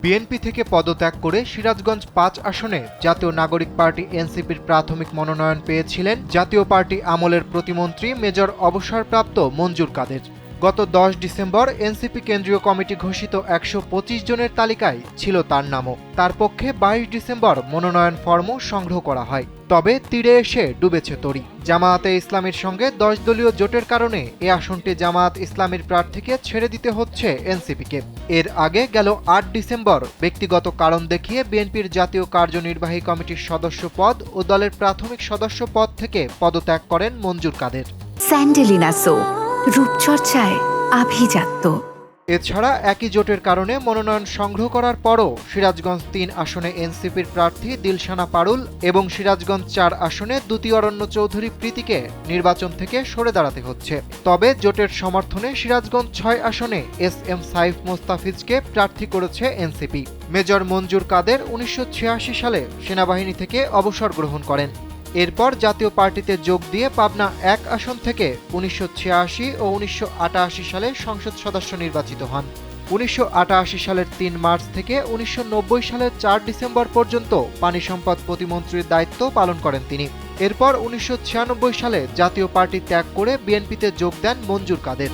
BNP থেকে পদত্যাগ করে সিরাজগঞ্জ ৫ আসনে জাতীয় নাগরিক পার্টি এনসিপির প্রাথমিক মনোনয়ন পেয়েছিলেন জাতীয় পার্টি আমলের প্রতিমন্ত্রী মেজর অবসরপ্রাপ্ত মঞ্জুর কাদের। গত ১০ ডিসেম্বর এনসিপি কেন্দ্রীয় কমিটি ঘোষিত ১২৫ জনের তালিকায় ছিল তার নামও। তার পক্ষে ২২ ডিসেম্বর মনোনয়ন ফরমও সংগ্রহ করা হয়। তবে তীরে এসে ডুবেছে তরী। জামায়াতে ইসলামীর সঙ্গে ১০ দলীয় জোটের কারণে এ আসনটি জামায়াত ইসলামীর প্রার্থীকে ছেড়ে দিতে হচ্ছে এনসিপিকে। এর আগে গেল ৮ ডিসেম্বর ব্যক্তিগত কারণ দেখিয়ে বিএনপির জাতীয় কার্যনির্বাহী কমিটির সদস্য পদ ও দলের প্রাথমিক সদস্য পদ থেকে পদত্যাগ করেন মঞ্জুর কাদের। স্যান্ডেলিনা সো, রূপচর্চায় আভিজাত্য। এছাড়া একই জোটের কারণে মনোনয়ন সংগ্রহ করার পরও সিরাজগঞ্জ ৩ আসনে এনসিপির প্রার্থী দিলশানা পারুল এবং সিরাজগঞ্জ ৪ আসনে দ্যুতি অরণ্য চৌধুরী প্রীতিকে নির্বাচন থেকে সরে দাঁড়াতে হচ্ছে। তবে জোটের সমর্থনে সিরাজগঞ্জ ৬ আসনে এস.এম. সাইফ মোস্তাফিজকে প্রার্থী করেছে এনসিপি। মেজর মঞ্জুর কাদের ১৯৮৬ সালে সেনাবাহিনী থেকে অবসর গ্রহণ করেন। এরপর জাতীয় পার্টিতে যোগ দিয়ে পাবনা ১ আসন থেকে ১৯৮৬ ও ১৯৮৮ সালে সংসদ সদস্য নির্বাচিত হন। ১৯৮৮ সালের ৩ মার্চ থেকে ১৯৯০ সালের ৪ ডিসেম্বর পর্যন্ত পানি সম্পদ প্রতিমন্ত্রীর দায়িত্ব পালন করেন তিনি। এরপর ১৯৯৬ সালে জাতীয় পার্টি ত্যাগ করে বিএনপিতে যোগ দেন মঞ্জুর কাদের।